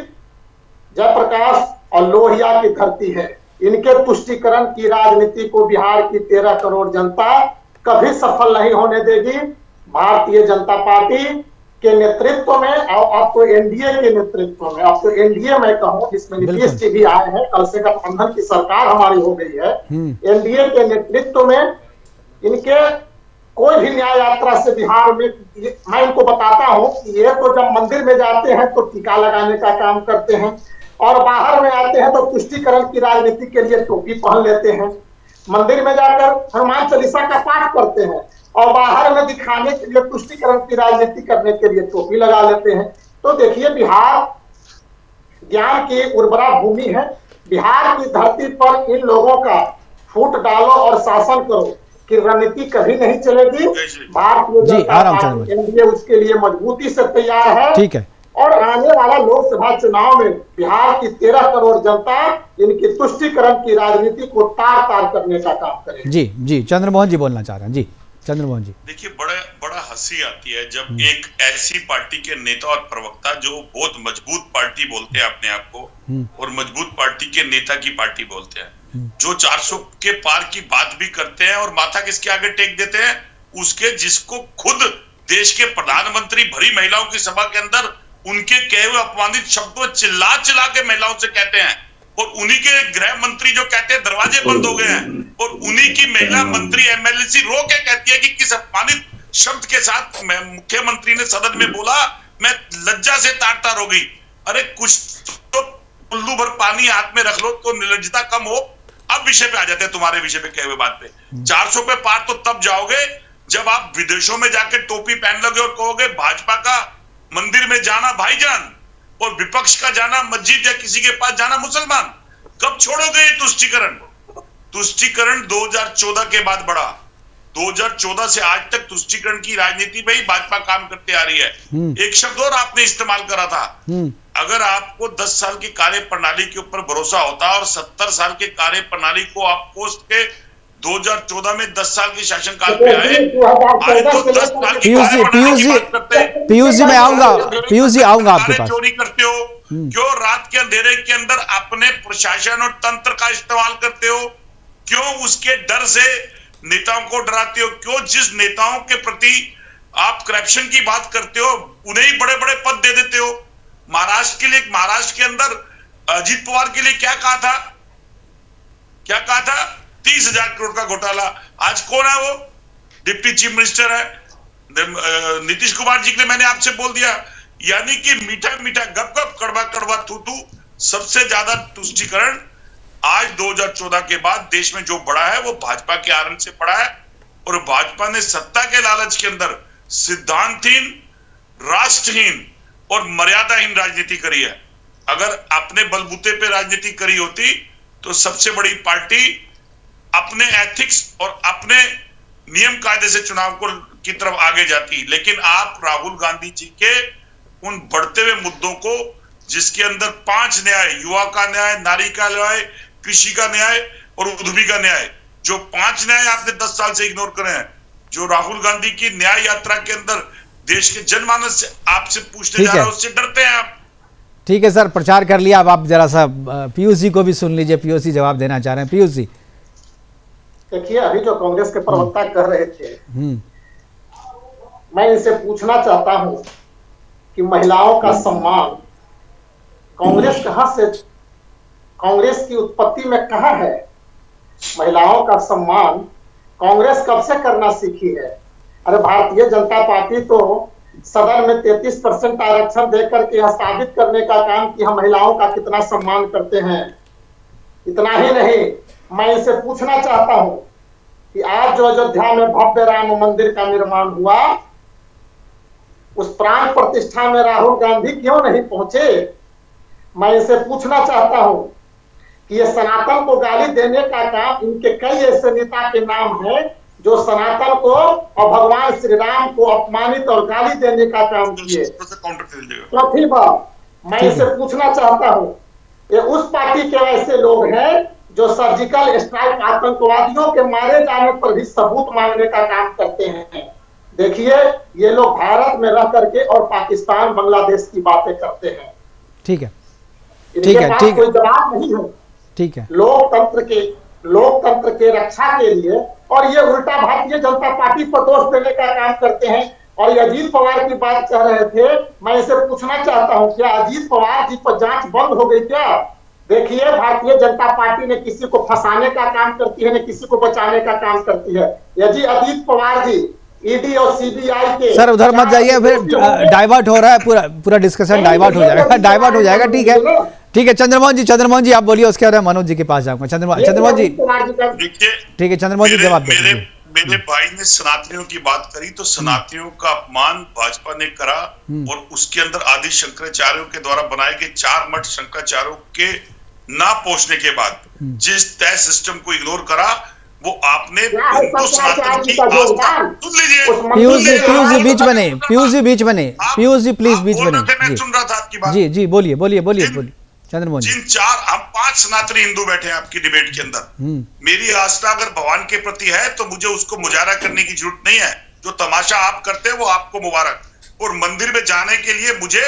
जयप्रकाश और लोहिया की धरती है। इनके तुष्टीकरण की राजनीति को बिहार की 13 करोड़ जनता कभी सफल नहीं होने देगी। भारतीय जनता पार्टी के नेतृत्व में, और अब तो एनडीए के नेतृत्व में, अब तो एनडीए मैं कहूँ जिसमें नीतीश जी भी आए हैं, कल से गठबंधन की सरकार हमारी हो गई है, एनडीए के नेतृत्व में इनके कोई भी न्याय यात्रा से बिहार में, मैं इनको बताता हूँ कि ये तो जब मंदिर में जाते हैं तो टीका लगाने का काम करते हैं और बाहर में आते हैं तो तुष्टीकरण की राजनीति के लिए टोपी पहन लेते हैं। मंदिर में जाकर हनुमान चालीसा का पाठ करते हैं और बाहर में दिखाने के लिए, तुष्टीकरण की राजनीति करने के लिए टोपी लगा लेते हैं। तो देखिए, बिहार ज्ञान की उर्वरा भूमि है। बिहार की धरती पर इन लोगों का फूट डालो और शासन करो कि रणनीति कभी नहीं चलेगी। भारतीय जनता पार्टी एनडीए उसके लिए मजबूती से तैयार है। ठीक है। और आने वाला लोकसभा चुनाव में बिहार की 13 करोड़ जनता इनकी तुष्टीकरण की राजनीति को तार तार करने का काम करेगी। जी जी, चंद्रमोहन जी बोलना चाह रहे हैं। जी चंद्रमोहन जी। देखिए, बड़ा हंसी आती है जब एक ऐसी पार्टी के नेता और प्रवक्ता जो बहुत मजबूत पार्टी बोलते हैं अपने आप को, और मजबूत पार्टी के नेता की पार्टी बोलते हैं, जो 400 के पार की बात भी करते हैं और माथा किसके आगे टेक देते हैं, उसके जिसको खुद देश के प्रधानमंत्री भरी महिलाओं की सभा के अंदर उनके कहे हुए अपमानित शब्दों चिल्ला चिल्ला के महिलाओं से कहते हैं, और उन्हीं के गृह मंत्री जो कहते हैं दरवाजे बंद हो गए हैं, और उन्हीं की महिला मंत्री एमएलसी रो के कहती है कि किस अपमानित शब्द के साथ मुख्यमंत्री ने सदन में बोला, मैं लज्जा से तार तार हो गई। अरे कुछ तो उल्लू भर पानी हाथ में रख लो तो निर्लज्जता कम हो। अब विषय पे आ जाते हैं, तुम्हारे विषय पे कहे हुए बात पे। 400 पे पार तो तब जाओगे जब आप विदेशों में जाके टोपी पहन लोगे और कहोगे भाजपा का मंदिर में जाना भाईजान और विपक्ष का जाना मस्जिद या किसी के पास जाना मुसलमान। कब छोड़ोगे ये तुष्टीकरण? तुष्टीकरण 2014 के बाद बढ़ा। 2014 से आज तक तुष्टीकरण की राजनीति में ही भाजपा काम करते आ रही है। एक शब्द और आपने इस्तेमाल करा था, अगर आपको 10 साल की कार्य प्रणाली के ऊपर भरोसा होता और 70 साल के कार्य प्रणाली को आप पोस्ट के 2014 में 10 साल के शासनकाल पे आए तो 10 साल की पीयूष जी मैं आऊंगा, पीयूष जी आऊंगा आपके पास। चोरी करते हो क्यों? रात के अंधेरे के अंदर अपने प्रशासन और तंत्र का इस्तेमाल करते हो क्यों? उसके डर से नेताओं को डराते हो क्यों? जिस नेताओं के प्रति आप करप्शन की बात करते हो उन्हें ही बड़े बड़े पद दे देते हो। महाराष्ट्र के अंदर अजीत पवार के लिए क्या कहा था? 30,000 करोड़ का घोटाला। आज कौन है वो? डिप्टी चीफ मिनिस्टर है नीतीश कुमार जी के लिए। मैंने आपसे बोल दिया, यानी कि मीठा मीठा गप गप कड़वा कड़वा थू थू। सबसे ज्यादा तुष्टीकरण आज 2014 के बाद देश में जो बढ़ा है वो भाजपा के आरण से बढ़ा है। और भाजपा ने सत्ता के लालच के अंदर सिद्धांतहीन, राष्ट्रहीन और मर्यादाहीन राजनीति करी है। अगर अपने बलबूते पे राजनीति करी होती तो सबसे बड़ी पार्टी अपने एथिक्स और अपने नियम कायदे से चुनाव की तरफ आगे जाती। लेकिन आप राहुल गांधी जी के उन बढ़ते हुए मुद्दों को, जिसके अंदर 5 न्याय, युवा का न्याय, नारी का न्याय, कृषि का न्याय और उद्यमी का न्याय, जो 5 न्याय आपने 10 साल से इग्नोर करे हैं, जो राहुल गांधी की न्याय यात्रा के अंदर देश के जनमानस से आपसे पूछने जा रहे हैं, उससे डरते हैं आप। ठीक है सर, प्रचार कर लिया। अब आप जरा सा पीयूष जी को भी सुन लीजिए, पीयूष जी जवाब देना चाह रहे हैं। पीयूष जी देखिए, अभी जो कांग्रेस के प्रवक्ता कर रहे थे, मैं इनसे पूछना चाहता हूं कि महिलाओं का सम्मान कांग्रेस कहां से, कांग्रेस की उत्पत्ति में कहां है? महिलाओं का सम्मान कांग्रेस कब से करना सीखी है? अरे भारतीय जनता पार्टी तो सदन में 33% आरक्षण देकर के यह साबित करने का काम कि हम महिलाओं का कितना सम्मान करते हैं। इतना ही नहीं, मैं इसे पूछना चाहता हूं कि आज जो अयोध्या में भव्य राम मंदिर का निर्माण हुआ, उस प्राण प्रतिष्ठा में राहुल गांधी क्यों नहीं पहुंचे? मैं इसे पूछना चाहता हूं कि ये सनातन को गाली देने का काम, इनके कई ऐसे नेता के नाम हैं जो सनातन को और भगवान श्री राम को अपमानित और गाली देने का काम किए। चौथी बात, मैं इसे पूछना चाहता हूं, ये उस पार्टी के ऐसे लोग हैं जो सर्जिकल स्ट्राइक आतंकवादियों के मारे जाने पर भी सबूत मांगने का काम करते हैं। देखिए, ये लोग भारत में रह करके और पाकिस्तान, बांग्लादेश की बातें करते हैं। ठीक है, ठीक है, ठीक है, कोई जवाब नहीं है। ठीक है, लोकतंत्र के रक्षा के लिए, और ये उल्टा भारतीय जनता पार्टी पर दोष देने का काम करते हैं। और ये अजीत पवार की बात कह रहे थे, मैं इसे पूछना चाहता हूं, क्या अजीत पवार जी पर जांच बंद हो गई क्या? देखिए, भारतीय जनता पार्टी ने किसी को फंसाने का काम करती है, न किसी को बचाने का काम करती है। यदि अजीत पवार जी ईडी और सीबीआई के, सर उधर मत जाइए, फिर डाइवर्ट हो रहा है, पूरा डिस्कशन डाइवर्ट हो जाएगा। ठीक है चंद्रमोहन जी आप बोलिए, उसके बाद मनोज जी के पास जाऊंगा। चंद्रमोहन जी, ठीक है चंद्रमोहन जी जवाब दीजिए। मेरे भाई ने सनातनियों की बात करी, तो सनातनियों का अपमान भाजपा ने करा और उसके अंदर आदि शंकराचार्यों के द्वारा बनाए गए 4 मठ शंकराचार्यों के ना पहुंचने के बाद जिस तय सिस्टम को इग्नोर करा, वो आपने हिंदू सनातन की आस्था, सुन लीजिए पीयूष जी बीच में नहीं, पीयूष जी प्लीज बीच में नहीं, मैं सुन रहा था आपकी बात। जी बोलिए चंद्रमोहन जी। जिन 4 हम 5 सनातनी हिंदू बैठे हैं आपकी डिबेट के अंदर, मेरी आस्था अगर भगवान के प्रति है तो मुझे उसको मुजाहरा करने की जरूरत नहीं है। जो तमाशा आप करते हैं वो आपको मुबारक। और मंदिर में जाने के लिए मुझे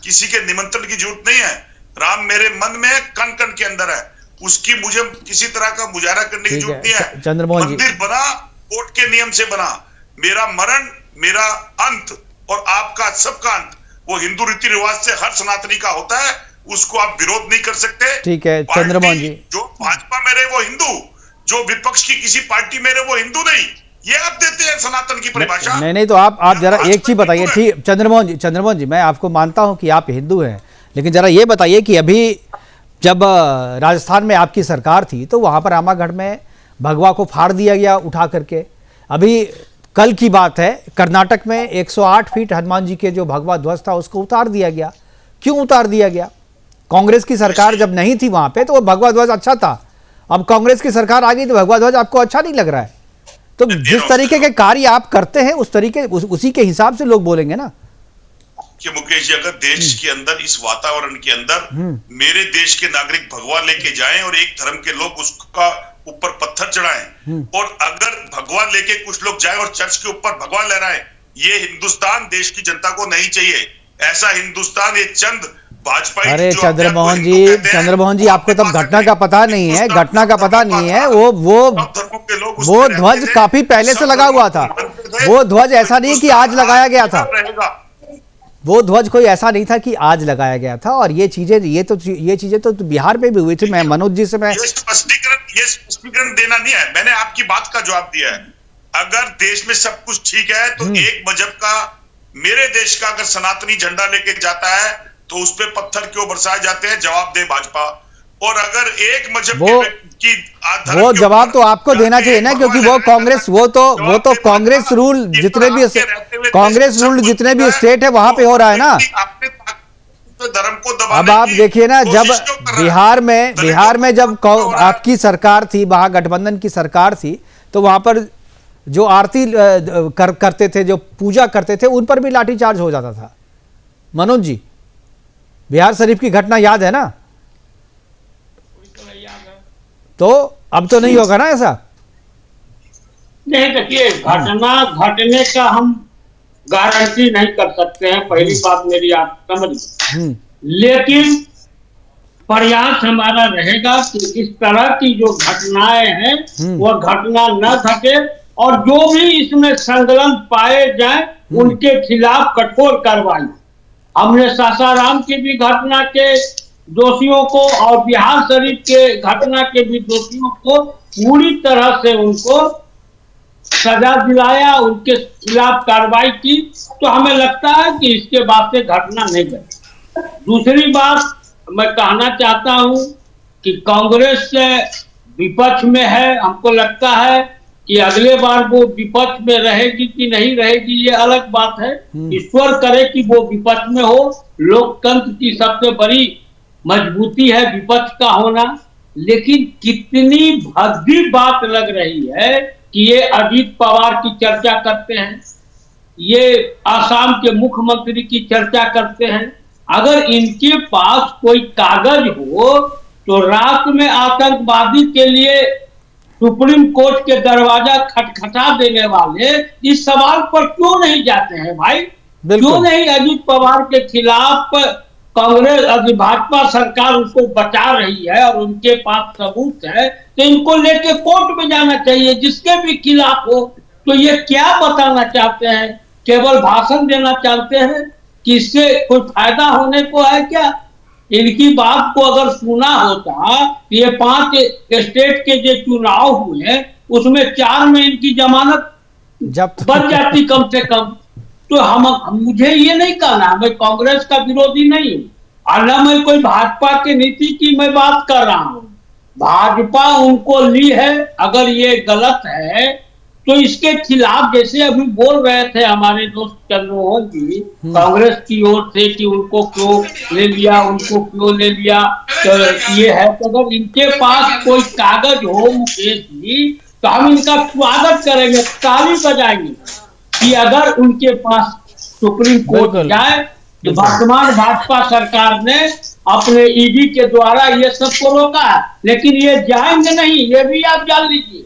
किसी के निमंत्रण की जरूरत नहीं है। राम मेरे मन में कण कण के अंदर है, उसकी मुझे किसी तरह का मुजाहरा करने की जरूरत नहीं है। मंदिर बना कोर्ट के नियम से बना, मेरा मरण, मेरा अंत और आपका सबका अंत वो हिंदू रीति रिवाज से हर सनातनी का होता है, उसको आप विरोध नहीं कर सकते। ठीक है चंद्रमोहन जी, जो भाजपा में रहे वो हिंदू, जो विपक्ष की किसी पार्टी में रहे वो हिंदू नहीं, ये आप देते हैं सनातन की परिभाषा। नहीं तो आप जरा एक चीज बताइए। ठीक चंद्रमोहन जी मैं आपको मानता हूं कि आप हिंदू हैं, लेकिन जरा ये बताइए कि अभी जब राजस्थान में आपकी सरकार थी तो वहां पर आमागढ़ में भगवा को फाड़ दिया गया उठा करके। अभी कल की बात है, कर्नाटक में 108 फीट हनुमान जी के जो भगवा ध्वज था उसको उतार दिया गया। क्यों उतार दिया गया? कांग्रेस की सरकार जब नहीं थी वहां पे तो वो भगवा ध्वज अच्छा था। अब कांग्रेस की सरकार आ गई तो भगवा ध्वज आपको अच्छा नहीं लग रहा है। तो जिस तरीके के कार्य आप करते हैं उसी के हिसाब से लोग बोलेंगे ना कि मुकेश जी, अगर देश के अंदर इस वातावरण के अंदर मेरे देश के नागरिक भगवा लेके जाएं और एक धर्म के लोग उसका ऊपर पत्थर चढ़ाएं, और अगर भगवा लेके कुछ लोग जाएं और चर्च के ऊपर भगवा लहराएं, ये हिंदुस्तान देश की जनता को नहीं चाहिए। ऐसा हिंदुस्तान ये चंद भाजपा। अरे चंद्रमोहन जी, आपको तब घटना का पता नहीं है, घटना का पता नहीं है। वो ध्वज काफी पहले से लगा हुआ था। वो ध्वज ऐसा नहीं कि आज लगाया गया था। वो ध्वज कोई ऐसा नहीं था कि आज लगाया गया था। और ये चीजें तो बिहार में भी हुई थी। मैं मनोज जी से ये स्पष्टीकरण देना नहीं है, मैंने आपकी बात का जवाब दिया है। अगर देश में सब कुछ ठीक है तो एक मजहब का, मेरे देश का अगर सनातनी झंडा लेके जाता है तो उस पे पत्थर क्यों बरसाए जाते हैं? जवाब दे भाजपा। और अगर एक मजहब वो जवाब तो आपको देना चाहिए ना, क्योंकि वो कांग्रेस वो तो कांग्रेस रूल जितने भी स्टेट है वहां पे हो रहा है ना। धर्म को दबाने अब आप देखिए ना, जब बिहार में जब आपकी सरकार थी, महागठबंधन की सरकार थी, तो वहां पर जो आरती करते थे, जो पूजा करते थे, उन पर भी लाठीचार्ज हो जाता था। मनोज जी, बिहार शरीफ की घटना याद है ना? तो अब तो नहीं होगा ना ऐसा? नहीं, देखिए, घटना घटने का हम गारंटी नहीं कर सकते हैं, पहली बात मेरी आप समझ। लेकिन प्रयास हमारा रहेगा कि इस तरह की जो घटनाएं हैं वह घटना न घटे, और जो भी इसमें संलग्न पाए जाए उनके खिलाफ कठोर कार्रवाई। हमने सासाराम की भी घटना के दोषियों को और बिहार शरीफ के घटना के भी दोषियों को पूरी तरह से उनको सजा दिलाया, उनके खिलाफ कार्रवाई की। तो हमें लगता है कि इसके बाद से घटना नहीं घटे। दूसरी बात मैं कहना चाहता हूं कि कांग्रेस विपक्ष में है, हमको लगता है कि अगले बार वो विपक्ष में रहेगी कि नहीं रहेगी ये अलग बात है। ईश्वर करे कि वो विपक्ष में हो। लोकतंत्र की सबसे बड़ी मजबूती है विपक्ष का होना। लेकिन कितनी भद्दी बात लग रही है कि ये अजीत पवार की चर्चा करते हैं, ये आसाम के मुख्यमंत्री की चर्चा करते हैं। अगर इनके पास कोई कागज हो तो रात में आतंकवादी के लिए सुप्रीम कोर्ट के दरवाजा खटखटा देने वाले इस सवाल पर क्यों नहीं जाते हैं भाई? क्यों नहीं अजीत पवार के खिलाफ कांग्रेस भाजपा सरकार उसको बचा रही है और उनके पास सबूत है, तो इनको लेके कोर्ट में जाना चाहिए जिसके भी खिलाफ हो। तो ये क्या बताना चाहते हैं? केवल भाषण देना चाहते हैं कि इससे कोई फायदा होने को है क्या? इनकी बात को अगर सुना होता तो ये 5 स्टेट के जो चुनाव हुए उसमें 4 में इनकी जमानत बन जाती कम से कम। तो मुझे ये नहीं कहना, मैं कांग्रेस का विरोधी नहीं हूँ और न मैं कोई भाजपा की नीति की मैं बात कर रहा हूँ। भाजपा उनको ली है, अगर ये गलत है तो इसके खिलाफ, जैसे अभी बोल रहे थे हमारे दोस्त चंद्रमोहन जी कांग्रेस की ओर से कि उनको क्यों ले लिया, उनको क्यों ले लिया, तो ये है। तो अगर इनके पास कोई कागज हो मुकेश जी तो हम इनका स्वागत करेंगे, ताली बजाएंगे कि अगर उनके पास सुप्रीम कोर्ट जाए। तो वर्तमान भाजपा सरकार ने अपने ईडी के द्वारा ये सबको रोका है, लेकिन ये जाएंगे नहीं, ये भी आप जान लीजिए,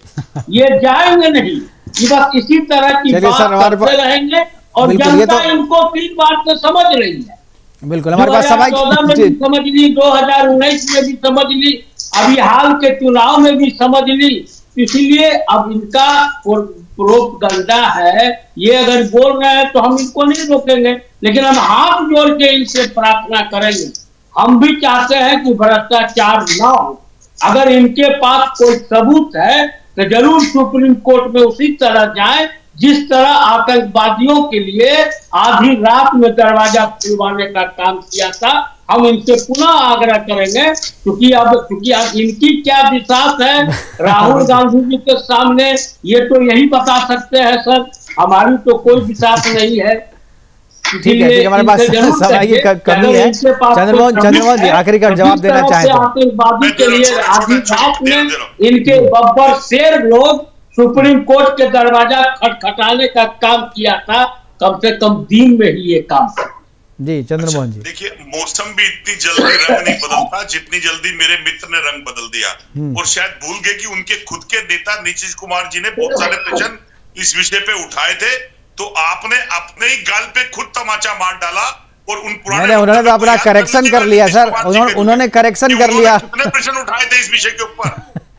ये जाएंगे नहीं। बस इसी तरह की बात करते रहेंगे और जनता इनको 3 बार से समझ रही है। बिल्कुल, हमारे पास समय 2014 में भी समझ ली, 2019 में भी समझ ली, अभी हाल के चुनाव में भी समझ ली। इसीलिए अब इनका प्रोपगंडा है, ये अगर बोल रहे हैं तो हम इनको नहीं रोकेंगे, लेकिन हम हाथ जोड़ के इनसे प्रार्थना करेंगे। हम भी चाहते हैं कि भ्रष्टाचार न हो। अगर इनके पास कोई सबूत है तो जरूर सुप्रीम कोर्ट में उसी तरह जाए जिस तरह आतंकवादियों के लिए आधी रात में दरवाजा खुलवाने का काम किया था। हम इनसे पुनः आग्रह करेंगे, क्योंकि अब इनकी क्या विश्वास है राहुल गांधी जी के सामने, ये तो यही बता सकते हैं सर। हमारी तो कोई विश्वास नहीं है। ठीक है, हमारे पास समय की कमी है। चंद्रमोहन जी आखिरी का जवाब देना चाहें तो। आतंकवादी के लिए आधी रात में इनके बब्बर शेर लोग सुप्रीम कोर्ट के दरवाजा खटखटाने का काम किया था, कम से कम दिन में ही ये काम। जी चंद्रमोहन जी, देखिए मौसम भी इतनी जल्दी रंग नहीं बदलता जितनी जल्दी मेरे मित्र ने रंग बदल दिया, और शायद भूल गए कि उनके खुद के नेता नीतीश कुमार जी ने बहुत सारे प्रश्न इस विषय पे उठाए थे, तो आपने अपने ही गाल पे खुद तमाचा मार डाला और उन पुराने उन्होंने तो अपना करेक्शन कर लिया सर, उन्होंने करेक्शन कर लिया। कितने प्रश्न उठाए थे इस विषय के ऊपर,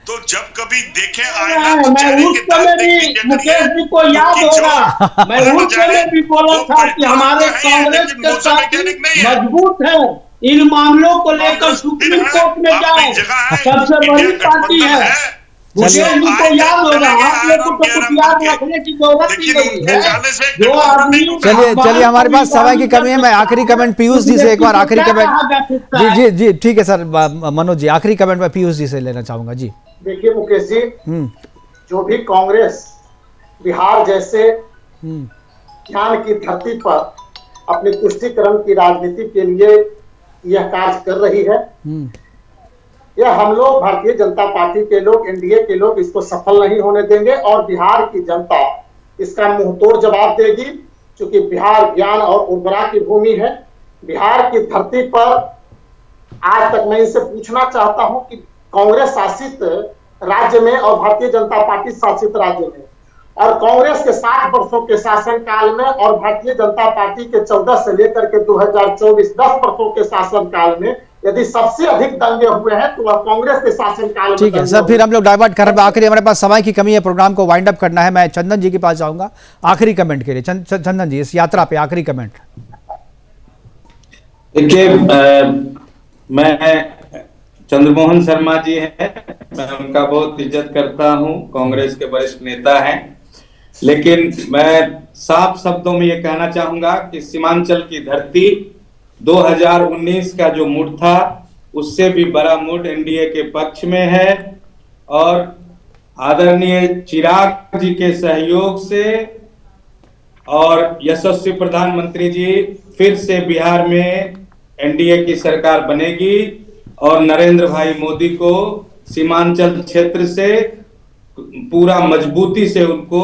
तो जब कभी देखें मैं उस समय भी मुकेश जी को याद होगा, मैं उस समय भी बोला था कि हमारे कांग्रेस के साथी मजबूत है, इन मामलों को लेकर सुप्रीम कोर्ट में जाओ, सबसे बड़ी पार्टी है। मुकेश जी को याद होगा, आप लोग को तो कुछ याद रखने की जरूरत ही नहीं है। जो आदमी चलिए हमारे पास समय की कमी है। मैं आखिरी कमेंट पीयूष जी से एक बार आखिरी कमेंट जी ठीक है सर, मनोज जी आखिरी कमेंट मैं पीयूष जी से लेना चाहूंगा जी। देखिए मुकेश जी, जो भी कांग्रेस बिहार जैसे ज्ञान की धरती पर अपनी तुष्टीकरण की राजनीति के लिए यह कार्य कर रही है, यह हम लोग भारतीय जनता पार्टी के लोग, एनडीए के लोग इसको सफल नहीं होने देंगे और बिहार की जनता इसका मुंहतोड़ जवाब देगी। क्योंकि बिहार ज्ञान और उर्वरा की भूमि है। बिहार की धरती पर आज तक मैं इनसे पूछना चाहता हूं कि कांग्रेस शासित राज्य में और भारतीय जनता पार्टी शासित राज्य में, और कांग्रेस के 60 वर्षों के शासनकाल में और भारतीय जनता पार्टी के 14 से लेकर के 2024 10 वर्षों के शासनकाल में यदि सबसे अधिक दंगे हुए हैं तो वह कांग्रेस के शासनकाल में। ठीक है सर, फिर हम लोग डाइवर्ट कर रहे हैं। आखिरी हमारे पास समय की कमी है, प्रोग्राम को वाइंड अप करना है। मैं चंदन जी के पास जाऊंगा आखिरी कमेंट के लिए। चंदन जी, इस यात्रा पे आखिरी कमेंट। देखिए मैं चंद्रमोहन शर्मा जी हैं, मैं उनका बहुत इज्जत करता हूं, कांग्रेस के वरिष्ठ नेता हैं, लेकिन मैं साफ शब्दों में ये कहना चाहूंगा कि सीमांचल की धरती 2019 का जो मूड था उससे भी बड़ा मूड एनडीए के पक्ष में है, और आदरणीय चिराग जी के सहयोग से और यशस्वी प्रधानमंत्री जी फिर से बिहार में एनडीए की सरकार बनेगी और नरेंद्र भाई मोदी को सीमांचल क्षेत्र से पूरा मजबूती से उनको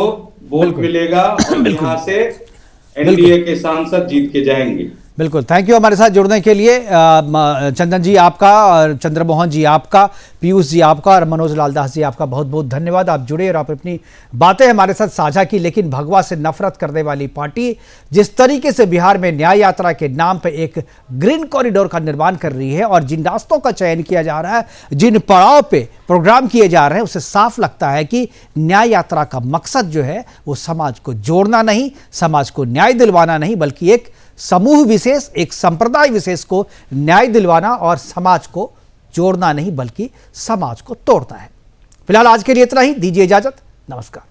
वोट मिलेगा और यहाँ से एनडीए के सांसद जीत के जाएंगे। बिल्कुल, थैंक यू हमारे साथ जुड़ने के लिए। चंदन जी आपका, और चंद्रमोहन जी आपका, पीयूष जी आपका और मनोज लाल दास जी आपका बहुत बहुत धन्यवाद। आप जुड़े और आप अपनी बातें हमारे साथ साझा की। लेकिन भगवा से नफरत करने वाली पार्टी जिस तरीके से बिहार में न्याय यात्रा के नाम पर एक ग्रीन कॉरिडोर का निर्माण कर रही है और जिन रास्तों का चयन किया जा रहा है, जिन पड़ाव पे प्रोग्राम किए जा रहे हैं, उससे साफ लगता है कि न्याय यात्रा का मकसद जो है वो समाज को जोड़ना नहीं, समाज को न्याय दिलवाना नहीं, बल्कि एक समूह विशेष, एक संप्रदाय विशेष को न्याय दिलवाना और समाज को जोड़ना नहीं बल्कि समाज को तोड़ना है। फिलहाल आज के लिए इतना ही, दीजिए इजाजत, नमस्कार।